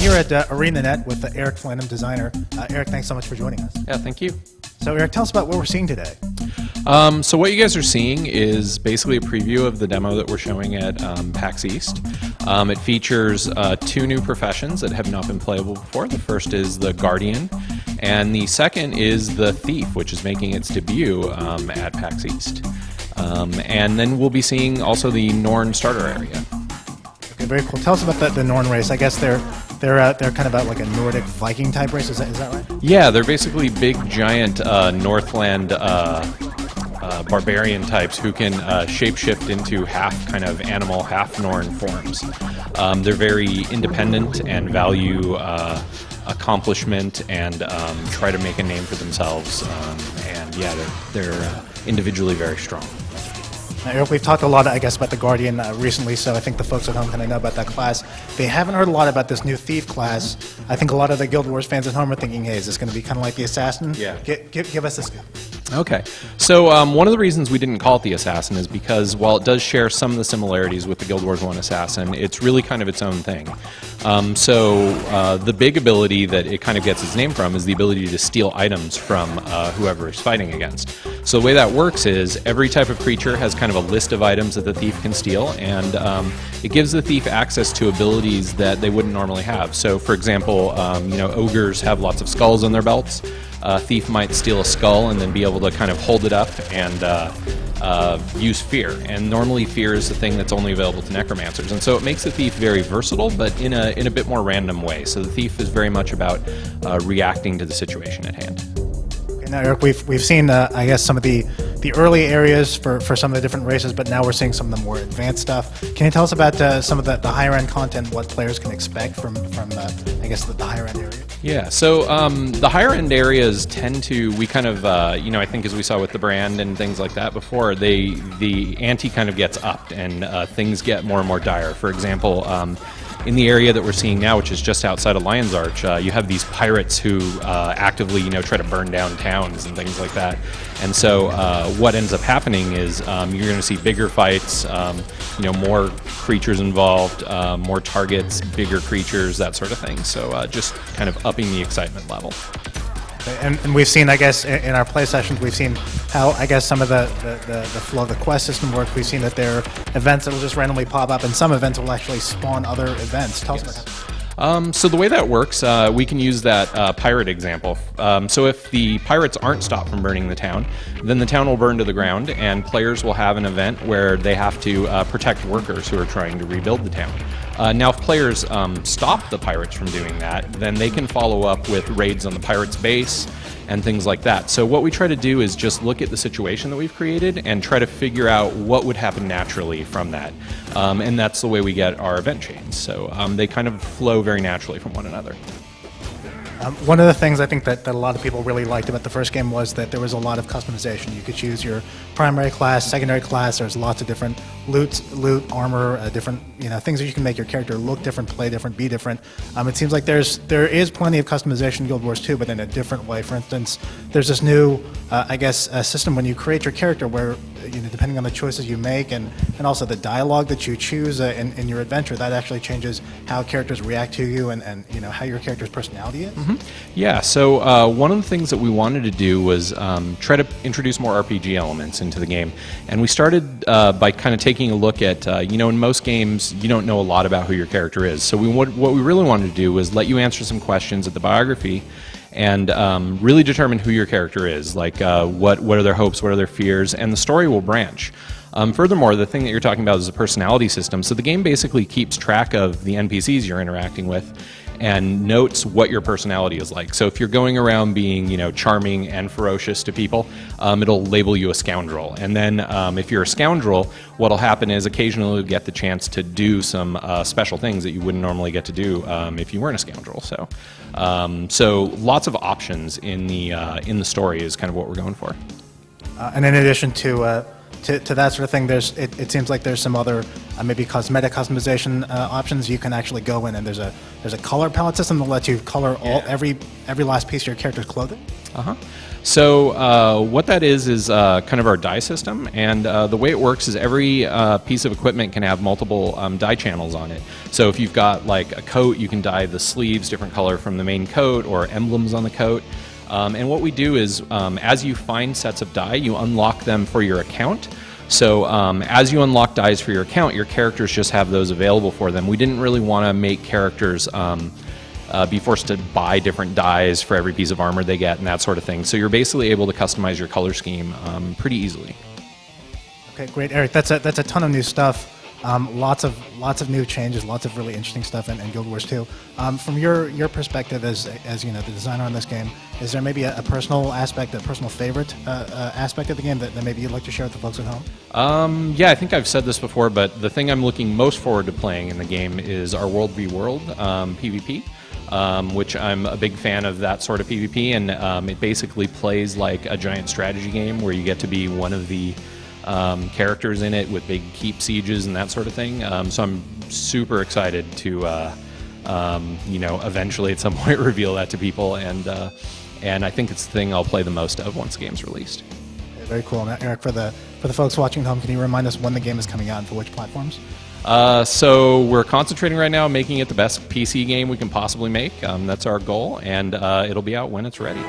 here at ArenaNet with Eric Flannum, designer. Eric, thanks so much for joining us. Yeah, thank you. So Eric, tell us about what we're seeing today. So what you guys are seeing is basically a preview of the demo that we're showing at PAX East. It features two new professions that have not been playable before. The first is the Guardian, and the second is the Thief, which is making its debut at PAX East. And then we'll be seeing also the Norn starter area. Okay, very cool. Tell us about the Norn race. I guess they're kind of about like a Nordic Viking type race. Is that right? Yeah, they're basically big, giant Northland barbarian types who can shapeshift into half kind of animal, half Norn forms. They're very independent and value accomplishment and try to make a name for themselves. And yeah, they're individually very strong. Now, Eric, we've talked a lot, I guess, about the Guardian recently, so I think the folks at home kind of know about that class. They haven't heard a lot about this new Thief class. I think a lot of the Guild Wars fans at home are thinking, hey, is this going to be kind of like the Assassin? Yeah. Give us this. Okay, so one of the reasons we didn't call it the Assassin is because while it does share some of the similarities with the Guild Wars 1 Assassin, it's really kind of its own thing. The big ability that it kind of gets its name from is the ability to steal items from whoever is fighting against. So the way that works is every type of creature has kind of a list of items that the thief can steal, and it gives the thief access to abilities that they wouldn't normally have. So for example, ogres have lots of skulls on their belts. A thief might steal a skull and then be able to kind of hold it up and use fear. And normally fear is the thing that's only available to necromancers. And so it makes the thief very versatile, but in a bit more random way. So the thief is very much about reacting to the situation at hand. Okay, now, Eric, we've seen, I guess, some of the early areas for some of the different races, but now we're seeing some of the more advanced stuff. Can you tell us about some of the higher end content, what players can expect from I guess, the higher end area? Yeah, so the higher end areas tend to, we kind of, I think as we saw with the brand and things like that before, the ante kind of gets upped and things get more and more dire. For example, in the area that we're seeing now, which is just outside of Lion's Arch, you have these pirates who actively, try to burn down towns and things like that. And so what ends up happening is you're going to see bigger fights, more creatures involved, more targets, bigger creatures, that sort of thing. So just kind of upping the excitement level. And we've seen, I guess, in our play sessions, we've seen how, I guess, some of the flow of the quest system works. We've seen that there are events that will just randomly pop up, and some events will actually spawn other events. Tell us about that. So the way that works, we can use that pirate example. So if the pirates aren't stopped from burning the town, then the town will burn to the ground, and players will have an event where they have to protect workers who are trying to rebuild the town. Now, if players stop the pirates from doing that, then they can follow up with raids on the pirates' base and things like that. So what we try to do is just look at the situation that we've created and try to figure out what would happen naturally from that. And that's the way we get our event chains. So they kind of flow very naturally from one another. One of the things I think that a lot of people really liked about the first game was that there was a lot of customization. You could choose your primary class, secondary class. There's lots of different loot, armor, different things that you can make your character look different, play different, be different. It seems like there is plenty of customization in Guild Wars 2, but in a different way. For instance, there's this new system when you create your character where depending on the choices you make and also the dialogue that you choose in your adventure, that actually changes how characters react to you and how your character's personality is. Mm-hmm. Yeah, so one of the things that we wanted to do was try to introduce more RPG elements into the game. And we started by kind of taking a look at, in most games, you don't know a lot about who your character is. So what we really wanted to do was let you answer some questions at the biography and really determine who your character is, like what are their hopes, what are their fears, and the story will branch. Furthermore, the thing that you're talking about is a personality system. So the game basically keeps track of the NPCs you're interacting with and notes what your personality is like. So if you're going around being, charming and ferocious to people, it'll label you a scoundrel. And then if you're a scoundrel, what'll happen is occasionally you'll get the chance to do some special things that you wouldn't normally get to do if you weren't a scoundrel. So lots of options in the story is kind of what we're going for. And in addition to to that sort of thing, it seems like there's some other maybe cosmetic customization options. You can actually go in and there's a color palette system that lets you color every last piece of your character's clothing. So what that is kind of our dye system, and the way it works is every piece of equipment can have multiple dye channels on it. So if you've got like a coat, you can dye the sleeves different color from the main coat, or emblems on the coat. And what we do is, as you find sets of dye, you unlock them for your account. So as you unlock dyes for your account, your characters just have those available for them. We didn't really want to make characters be forced to buy different dyes for every piece of armor they get and that sort of thing. So you're basically able to customize your color scheme pretty easily. Okay, great, Eric. That's a ton of new stuff. Lots of new changes, lots of really interesting stuff in Guild Wars 2. From your perspective as you know, the designer on this game, is there maybe a personal aspect, a personal favorite aspect of the game that maybe you'd like to share with the folks at home? Yeah, I think I've said this before, but the thing I'm looking most forward to playing in the game is our World v World PvP. Which I'm a big fan of that sort of PvP, and it basically plays like a giant strategy game where you get to be one of the characters in it with big keep sieges and that sort of thing. So I'm super excited to, you know, eventually at some point reveal that to people, and I think it's the thing I'll play the most of once the game's released. Very cool. Now, Eric, for the folks watching at home, can you remind us when the game is coming out and for which platforms? So we're concentrating right now on making it the best PC game we can possibly make. That's our goal, and it'll be out when it's ready.